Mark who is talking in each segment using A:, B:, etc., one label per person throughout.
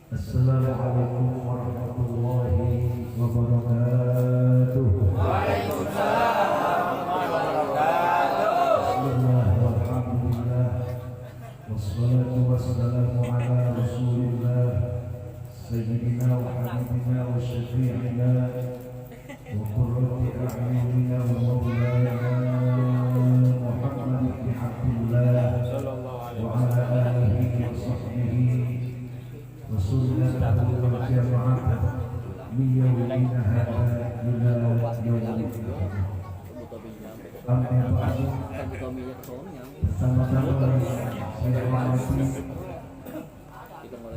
A: Assalamualaikum warahmatullahi wabarakatuh.
B: Waalaikumsalam warahmatullahi wabarakatuh.
A: Bismillah walhamdulillah wassalatu wassalamu ala rasulillah sayyidina wa habibina wa syafi'ina wa qurrati a'yunina wa maulana Muhammad bin Abdullah wa ala alihi wa sahbihi وسنته والجماعة من يومنا هذا إلى يوم الدين. أما بعد sama-sama saya hormati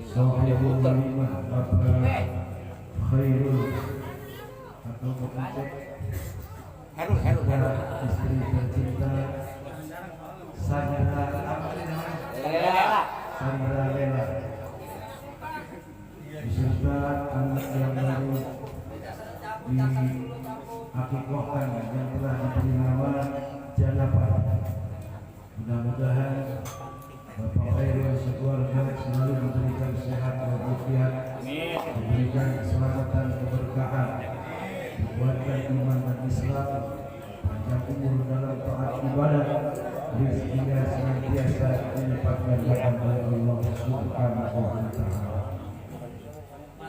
A: Sahibul Kalimah Bapak Khairul atau Bapak Herul istri tercinta Sandra Lela beserta anak yang baru diakikahkan yang telah diberi nama Janapan. Mudah-mudahan Bapak Khairul sekeluarga selalu diberikan sehat walafiat, diberikan keselamatan, keberkahan, dikuatkan iman dan Islam, panjang umur dalam taat ibadah, rezekinya senantiasa dilipatkan oleh Allah Subhanahu wa Ta'ala.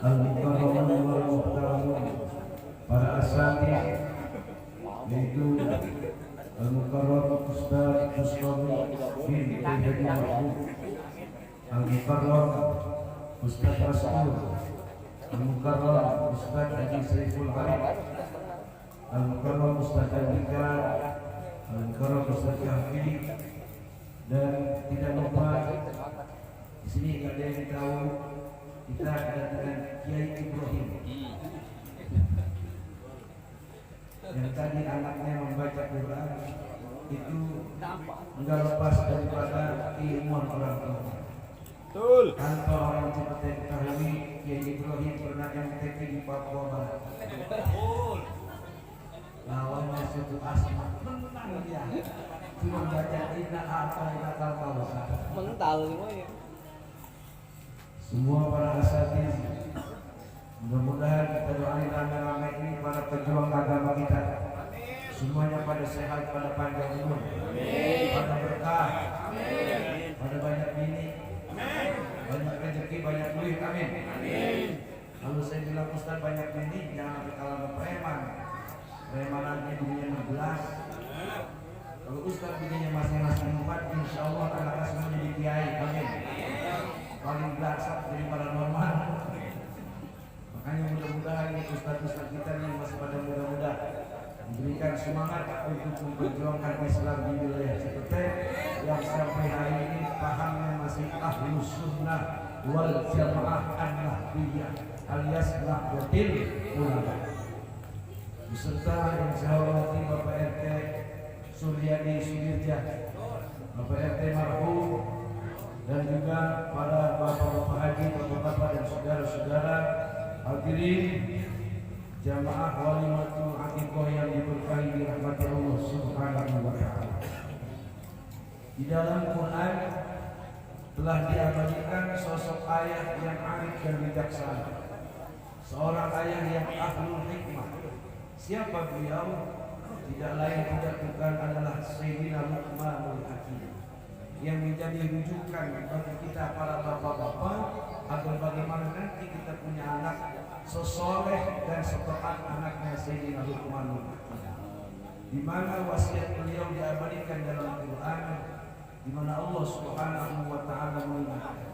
A: Al-Mukarramun wal Muhtaramun, para asatidz yaitu Al-Mukarram Ustaz Muslimin bin Hadi Mahmud, Al-Mukarram Ustaz Rasul, Al-Mukarram Ustaz Haji Saiful Arif, Al-Mukarram Ustaz Andika, Al-Mukarram Ustaz Kahfi, dan tidak lupa di sini ada yang tahu kita kedatangan Kiai Ibrahim yang tadi anaknya membaca Quran itu enggak lepas daripada ilmuwan orang tua. Betul. Tanpa orang seperti ketahui Kiai Ibrahim pernah MTQ di Papua Barat. Betul. Lawannya suatu asma menang dia. Cuma baca inna apa inna kalkal. Mental semuanya. Semua para asatidz, mudah-mudahan kita doain rame-rame ini para pejuang agama kita, semuanya pada sehat, pada panjang umur, pada berkah, pada banyak bini, banyak rezeki, banyak duit, amin. Lalu saya bilang Ustaz banyak bini, jangan sampai kalah preman, premanannya bininya 16. Kalau Ustaz bininya masing-masing 4, insya Allah anak semua jadi kiai, amin. Paling belasat dari paranormal. Makanya mudah-mudahan ustaz-ustaz kita yang masih pada muda-muda diberikan semangat untuk memperjuangkan Islam di wilayah Cipete yang sampai hari ini pahamnya masih ahlus sunnah wal jamaah an-nahdiyah alias Nahdlatul Ulama. Beserta yang saya hormati Bapak RT Suryadi Sudirja, Bapak RT marhum, dan juga para bapak-bapak haji, bapak-bapak dan saudara-saudara hadirin jamaah walimatul aqiqah yang diberkahi dirahmati Allah Subhanahu wa Ta'ala. Di dalam Quran telah diabadikan sosok ayah yang arif dan bijaksana, seorang ayah yang ahlul hikmah. Siapa beliau? Tidak lain tidak bukan adalah Sayyidina Luqmanul Hakim, yang menjadi rujukan bagi kita para bapak-bapak agar bagaimana nanti kita punya anak sesoleh dan setepat anaknya Sayyidina Luqmanul Hakim, di mana wasiat beliau diabadikan dalam Quran, di mana Allah Subhanahu wa Ta'ala mengatakan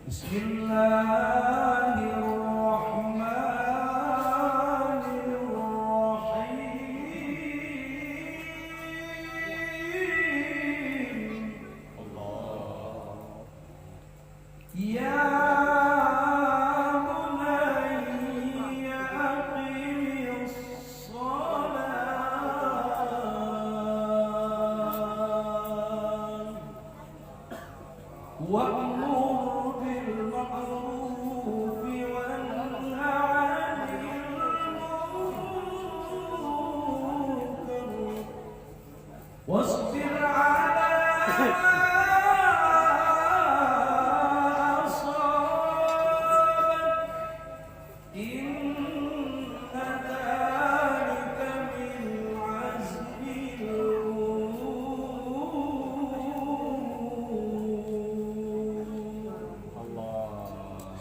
A: Bismillahirrahmanirrahim. واصبر على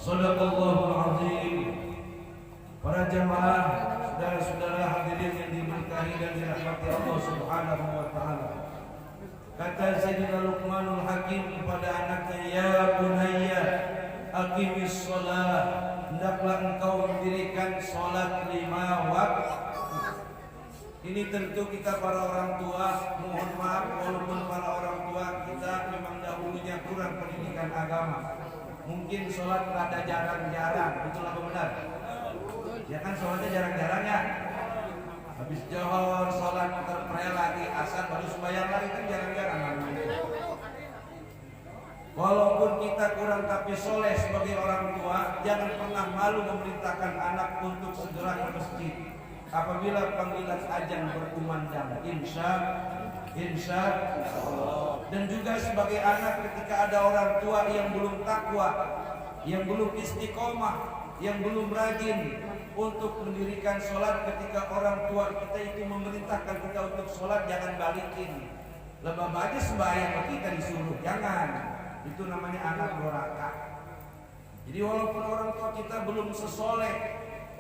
A: Shadaqallahul azim. Para jamaah, saudara-saudara hadirin yang diberkahi dan dirahmati Allah Subhanahu wa taala. Kata Sayyidina Luqmanul Hakim kepada anaknya, ya bunayya aqimis shalah, hendaklah engkau mendirikan salat 5 waktu. Ini tentu kita para orang tua, mohon maaf walaupun para orang tua kita memang dahulunya kurang pendidikan agama. Mungkin sholat rada jarang-jarang, itulah benar. Ya kan sholatnya jarang-jarang ya. Habis johor, sholat terprel lagi, asar baru sembahyang lagi, kan jarang-jarang. Walaupun kita kurang tapi soleh sebagai orang tua, jangan pernah malu memerintahkan anak untuk segera ke masjid apabila panggilan azan berkumandang. Insya Allah. Dan juga sebagai anak, ketika ada orang tua yang belum takwa, yang belum istiqomah, yang belum rajin untuk mendirikan sholat, ketika orang tua kita itu memerintahkan kita untuk sholat, jangan balikin. Lebih aja sembahyang kita disuruh, jangan. Itu namanya anak durhaka. Jadi walaupun orang tua kita belum sesoleh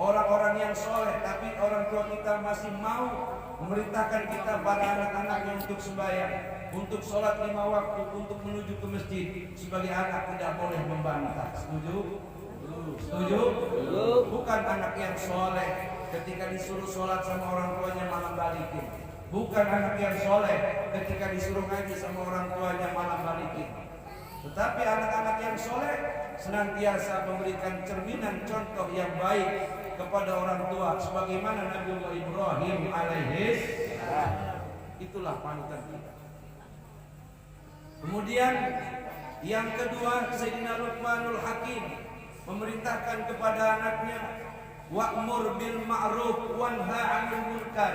A: orang-orang yang soleh, tapi orang tua kita masih mau memerintahkan kita para anak-anaknya untuk sembahyang, untuk sholat 5 waktu, untuk menuju ke masjid. Sebagai anak tidak boleh membantah. Setuju? Setuju? Bukan anak yang soleh ketika disuruh sholat sama orang tuanya malam balikin. Bukan anak yang soleh ketika disuruh ngaji sama orang tuanya malam balikin. Tetapi anak-anak yang soleh senantiasa memberikan cerminan contoh yang baik kepada orang tua, sebagaimana Nabiullah Ibrahim alaihis. Itulah panutan kita. Kemudian yang kedua, Sayyidina Luqmanul Hakim memerintahkan kepada anaknya, wa'mur bil ma'ruf wanha 'anil munkar.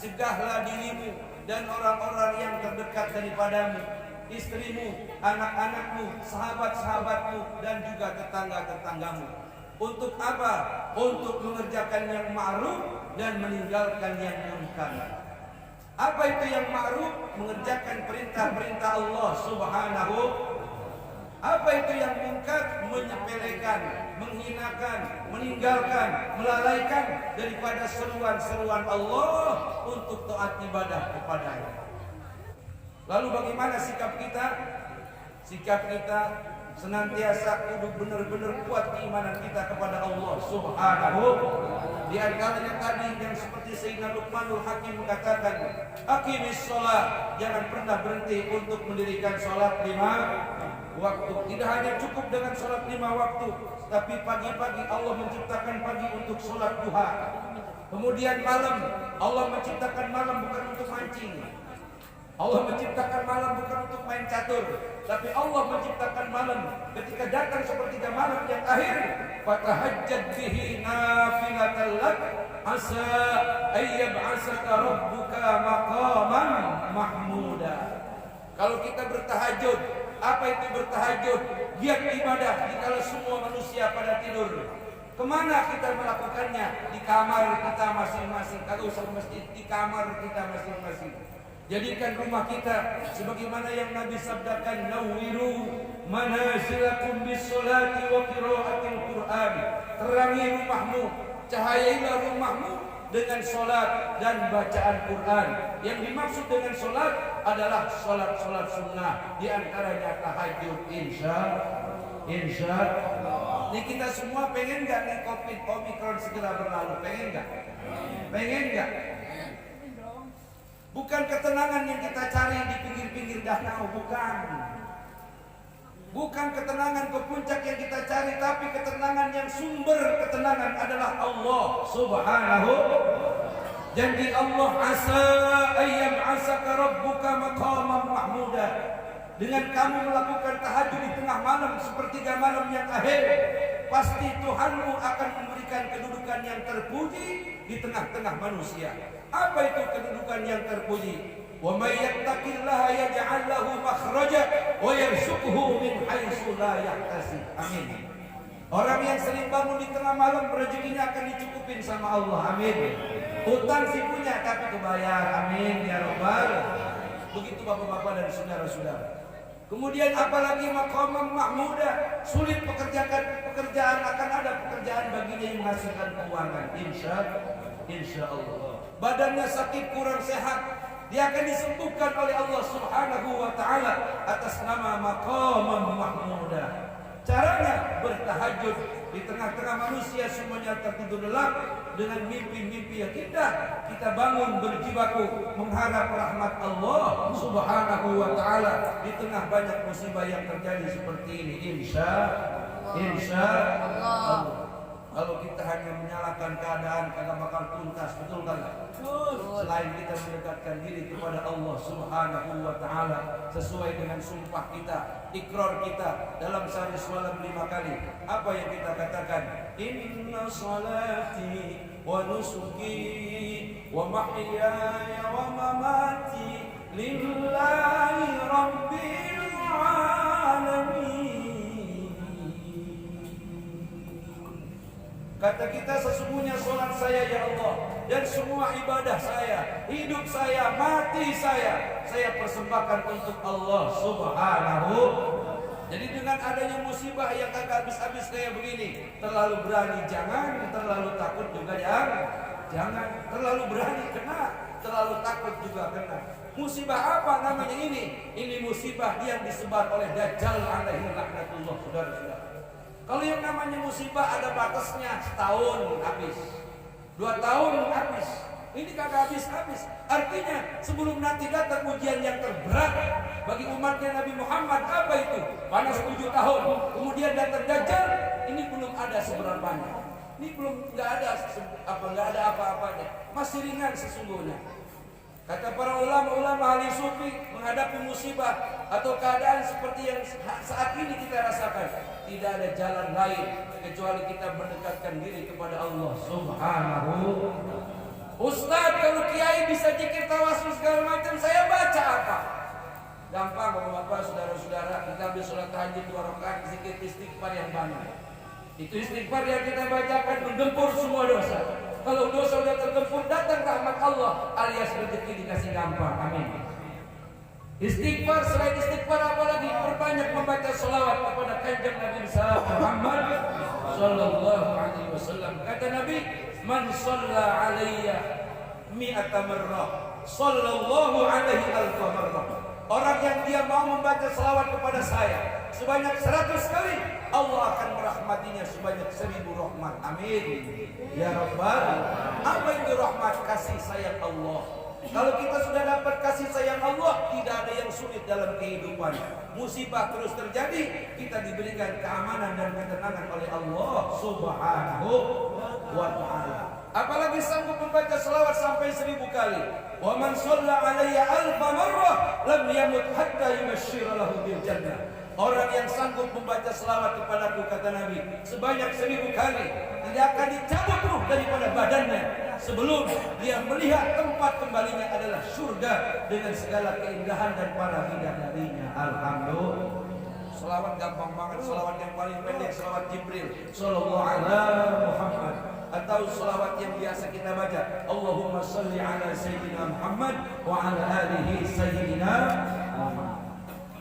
A: Cegahlah dirimu dan orang-orang yang terdekat daripadamu, istrimu, anak-anakmu, sahabat-sahabatmu, dan juga tetangga-tetanggamu. Untuk apa? Untuk mengerjakan yang ma'ruf dan meninggalkan yang munkar. Apa itu yang ma'ruf? Mengerjakan perintah-perintah Allah Subhanahu. Apa itu yang munkar? Menyepelekan, menghinakan, meninggalkan, melalaikan daripada seruan-seruan Allah untuk taat ibadah kepada-Nya. Lalu bagaimana sikap kita? Sikap kita senantiasa kudu benar-benar kuat keimanan kita kepada Allah Subhanahu. Di antaranya tadi yang seperti Sayyidina Luqmanul Hakim mengatakan, aqimis shalah, jangan pernah berhenti untuk mendirikan salat 5 waktu. Tidak hanya cukup dengan salat 5 waktu, tapi pagi-pagi Allah menciptakan pagi untuk salat duha. Kemudian malam, Allah menciptakan malam bukan untuk mancing. Allah menciptakan malam bukan untuk main catur, tapi Allah menciptakan malam ketika datang sepertiga malam yang akhir, fatahajjad bihi nafilatan lak asa ayyab'asaka rabbuka maqaman mahmuda. Kalau kita bertahajud, apa itu bertahajud? Giat ibadah dikala semua manusia pada tidur. Kemana kita melakukannya? Di kamar kita masing-masing. Kagak usah masjid, di kamar kita masing-masing. Jadikan rumah kita sebagaimana yang Nabi sabdakan, nawwiru manasilakum bis-sholati wa qiraatil Qur'an. Terangi rumahmu, cahayailah rumahmu dengan sholat dan bacaan Quran. Yang dimaksud dengan sholat adalah sholat sunnah, di antaranya tahajud. Insya Allah. Ini kita semua pengen gak nih COVID Omicron segera berlalu? Pengen gak? Pengen gak? Bukan ketenangan yang kita cari di pinggir-pinggir danau, bukan. Bukan ketenangan ke puncak yang kita cari, tapi ketenangan yang sumber ketenangan adalah Allah Subhanahu. Janji Allah, asa ayyam asaka rabbuka maqaman mahmuda. Dengan kamu melakukan tahajud di tengah malam sepertiga malam yang akhir, pasti Tuhanmu akan memberikan kedudukan yang terpuji di tengah-tengah manusia. Apa itu kedudukan yang terpuji? Wa may yattaqillaha yaj'al lahu makhraja wa yarzuqhu min haitsu la yahtasib. Amin. Orang yang sering bangun di tengah malam, rezekinya akan dicukupin sama Allah. Amin. Utang sih punya tapi kebayar. Amin ya rabbal. Begitu bapak-bapak dan saudara-saudara. Kemudian apalagi maqaman mahmuda, sulit pekerjaan baginya yang menghasilkan keuangan. Insya Allah. Badannya sakit kurang sehat, dia akan disembuhkan oleh Allah Subhanahu wa Ta'ala atas nama Maqaman Mahmudah. Caranya bertahajud di tengah-tengah manusia semuanya tertidur lelap dengan mimpi-mimpi yang indah. Kita bangun berjibaku mengharap rahmat Allah Subhanahu wa Ta'ala di tengah banyak musibah yang terjadi seperti ini. Insya Allah. Kalau kita hanya menyalahkan keadaan, kagak bakal tuntas, betul kan? Selain kita mendekatkan diri kepada Allah Subhanahu wa Ta'ala sesuai dengan sumpah kita, ikrar kita dalam sehari semalam 5 kali. Apa yang kita katakan? Inna salati wa nusuki wa mahyaya wa mamati lillahi rabbil alamin. Kata kita, sesungguhnya sholat saya ya Allah dan semua ibadah saya, hidup saya, mati saya persembahkan untuk Allah Subhanahu. Jadi dengan adanya musibah yang kagak habis-habis kayak begini, terlalu berani jangan, terlalu takut juga jangan, terlalu berani kena, terlalu takut juga kena. Musibah apa namanya ini? Ini musibah yang disebar oleh Dajjal alaihi laknatullah, saudara-saudara. Kalau yang namanya musibah ada batasnya, setahun habis, 2 tahun habis, ini kagak habis-habis. Artinya sebelum nanti datang ujian yang terberat bagi umatnya Nabi Muhammad, apa itu? Panas 7 tahun, kemudian datang Dajjal, ini belum ada seberapanya. Ini belum nggak ada apa-apanya, masih ringan sesungguhnya. Kata para ulama-ulama ahli sufi, menghadapi musibah atau keadaan seperti yang saat ini kita rasakan, tidak ada jalan lain kecuali kita mendekatkan diri kepada Allah Subhanahu. Ustaz, kalau kiai bisa zikir tawasul segala macam, saya baca apa? Gampang Bapak-bapak, saudara-saudara, kita habis sholat tahajud 2 rakaat, zikir istighfar yang banyak. Itu istighfar yang kita bacakan menggempur semua dosa. Kalau dosa sudah tergempur, datang rahmat Allah alias rezeki dikasih gampang. Amin. Istighfar, selain istighfar apalagi? Perbanyak membaca salawat kepada kanjeng Nabi Muhammad sallallahu alaihi wasallam. Kata Nabi, man shalla alayya mi'ata marrah sallallahu alaihi alfa marrah. Orang yang dia mau membaca salawat kepada saya sebanyak 100 kali, Allah akan merahmatinya sebanyak 1000 rahmat. Amin ya Rabbal. Apa itu rahmat? Kasih sayang Allah. Kalau kita sudah dapat kasih sayang Allah, tidak ada yang sulit dalam kehidupan. Musibah terus terjadi, kita diberikan keamanan dan ketenangan oleh Allah Subhanahu wa Ta'ala. Apalagi sanggup membaca selawat sampai 1000 kali. Wa man shalla alayya alfa marrah lam yamut hatta yubashshira lahu bil jannah. Orang yang sanggup membaca selawat kepadaku, kata Nabi, sebanyak 1000 kali, tidak akan dicabut ruh daripada badannya sebelum dia melihat tempat kembalinya adalah surga dengan segala keindahan dan para bidadarinya. Alhamdulillah. Selawat gampang banget, selawat yang paling pendek selawat Jibril sallallahu alaihi Muhammad, atau selawat yang biasa kita baca, Allahumma shalli ala sayyidina Muhammad wa ala alihi sayyidina Muhammad.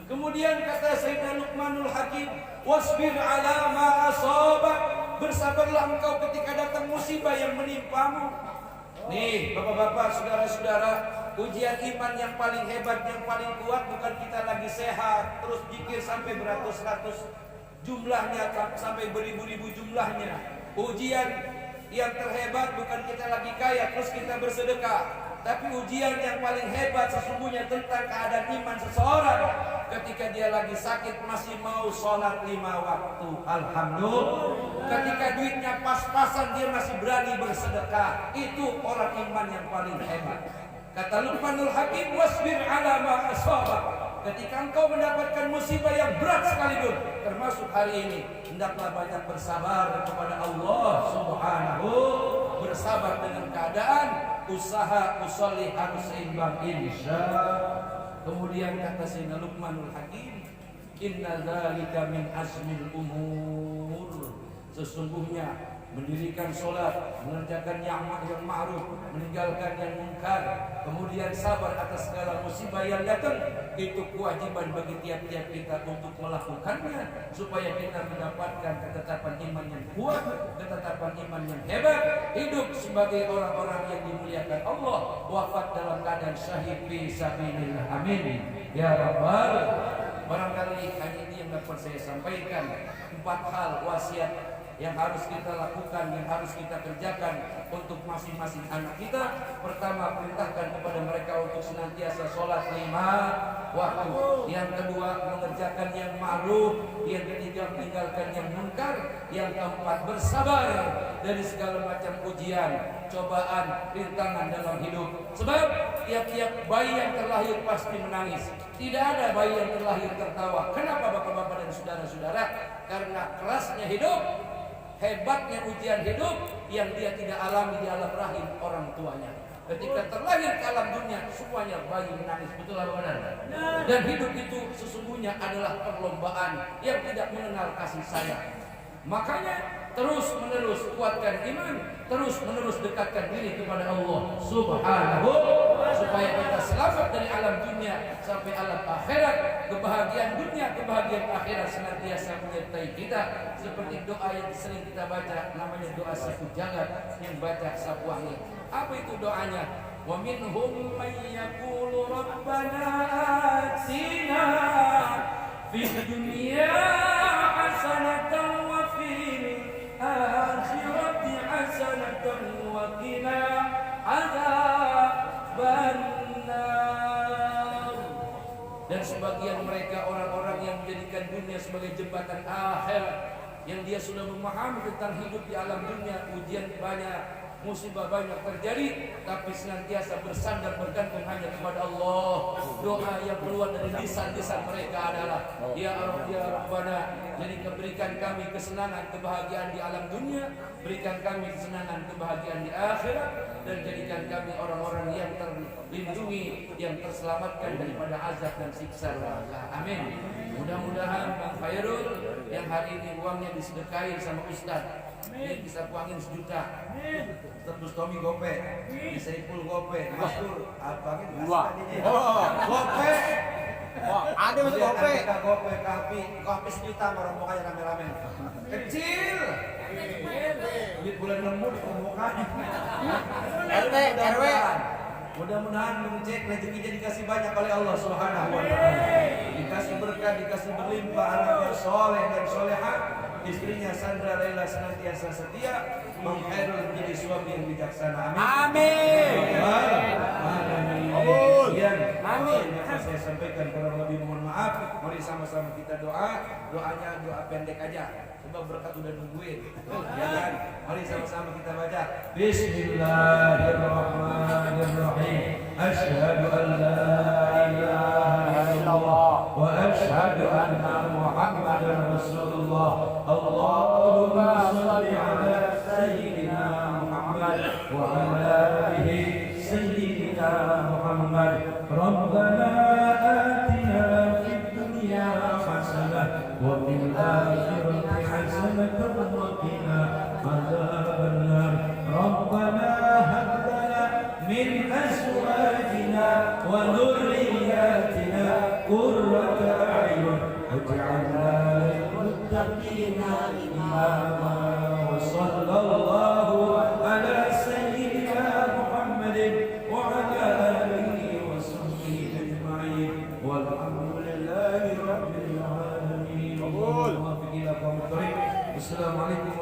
A: Kemudian kata Sayyidina Luqmanul Hakim, wasbir ala ma asabak, bersabarlah engkau ketika datang musibah yang menimpamu. Nih bapak-bapak, saudara-saudara, ujian iman yang paling hebat, yang paling kuat bukan kita lagi sehat terus zikir sampai beratus-ratus jumlahnya, sampai beribu-ribu jumlahnya. Ujian yang terhebat bukan kita lagi kaya terus kita bersedekah, tapi ujian yang paling hebat sesungguhnya tentang keadaan iman seseorang ketika dia lagi sakit masih mau sholat 5 waktu. Alhamdulillah. Ketika duitnya pas-pasan dia masih berani bersedekah. Itu orang iman yang paling hebat. Kata Luqmanul Hakim, wasbir ala ma asabak. Ketika engkau mendapatkan musibah yang berat sekalipun, termasuk hari ini, hendaklah banyak bersabar kepada Allah Subhanahu. Bersabar dengan keadaan, usaha usolih harus seimbang insya. Kemudian kata Sayyidina Luqmanul Hakim, inna dzalika min azmil umur. Sesungguhnya mendirikan sholat, mengerjakan yang ma'ruf, meninggalkan yang munkar, kemudian sabar atas segala musibah yang datang, itu kewajiban bagi tiap-tiap kita untuk melakukannya supaya kita mendapatkan ketetapan iman yang kuat, ketetapan iman yang hebat, hidup sebagai orang-orang yang dimuliakan Allah, wafat dalam keadaan syahid fi sabilillah. Amin ya rabbal. Barangkali hanya ini yang dapat saya sampaikan, 4 hal wasiat yang harus kita lakukan, yang harus kita kerjakan untuk masing-masing anak kita. Pertama, perintahkan kepada mereka untuk senantiasa sholat 5 waktu. Yang kedua, mengerjakan yang ma'ruf. Yang ketiga, meninggalkan yang munkar. Yang keempat, bersabar dari segala macam ujian, cobaan, rintangan dalam hidup. Sebab tiap-tiap bayi yang terlahir pasti menangis. Tidak ada bayi yang terlahir tertawa. Kenapa bapak-bapak dan saudara-saudara? Karena kerasnya hidup, hebatnya ujian hidup yang dia tidak alami di alam rahim orang tuanya. Ketika terlahir ke alam dunia, semuanya bayi menangis. Betul apa benar? Dan hidup itu sesungguhnya adalah perlombaan yang tidak mengenal kasih sayang. Makanya terus menerus kuatkan iman, terus menerus dekatkan diri kepada Allah Subhanahu, supaya kita selamat dari alam dunia sampai alam akhirat. Kebahagiaan dunia, kebahagiaan akhirat senantiasa menyertai kita. Seperti doa yang sering kita baca, namanya doa sapu jagat yang baca sapu angin. Apa itu doanya? Wa minhum may yaqulu rabbana atina fid dunya hasanatan wa fil akhirati hasanatan wa qina adzabannar. Dan sebagian mereka orang-orang yang menjadikan dunia sebagai jembatan akhirat, yang dia sudah memahami tentang hidup di alam dunia, ujian banyak, musibah banyak terjadi, tapi senantiasa bersandar bergantung hanya kepada Allah. Doa yang keluar dari lisan-lisan mereka adalah Ya Allah, Ya Rabbana, jadi berikan kami kesenangan, kebahagiaan di alam dunia, berikan kami kesenangan, kebahagiaan di akhirat, dan jadikan kami orang-orang yang terlindungi, yang terselamatkan daripada azab dan siksa. Amin. Mudah-mudahan Bang Khairul yang hari ini uangnya disedekahin sama Ustaz, ini bisa kuangin 1 juta. Terus Tommy gope, bisa Ipul gope, Maskur abangin gope.
B: Wah, ada masuk gope.
A: Kita gope kapi 1 juta rombongannya rame-rame. Kecil. Di bulan lembut rombongannya.
B: RT, RW.
A: Mudah-mudahan mengecek rezekinya dikasih banyak oleh Allah Subhanahu wa taala. Dikasih berkah, dikasih berlimpah, anaknya soleh dan solehah, istrinya Sandra Laila senantiasa setia, Bang Khairul menjadi suami yang bijaksana. Amin. Amin. Amin. Yang saya sampaikan kurang lebih mohon maaf. Mari sama-sama kita doa. Doanya doa pendek aja, sebab berkat udah nungguin. Ya kan? Mari sama-sama kita baca. Bismillahirrahmanirrahim. Asyhadu an la ilaha illallah wa asyhadu anna Muhammadar Rasulullah. Allahumma shalli ala sayyidina Muhammad wa ala alihi sayyidina Muhammad. Rabbana atina fid dunya hasanah wa fil akhirati hasanah wa qina adzabannar. Rabbana hab lana min azwajina wa dhurriyyatina qurrata a'yun waj'alna lil muttaqina imama. Wa sallallahu ala sayyidina Muhammadin wa ala alihi wa sahbihi ajma'in walhamdulillahi rabbil alamin. Assalamualaikum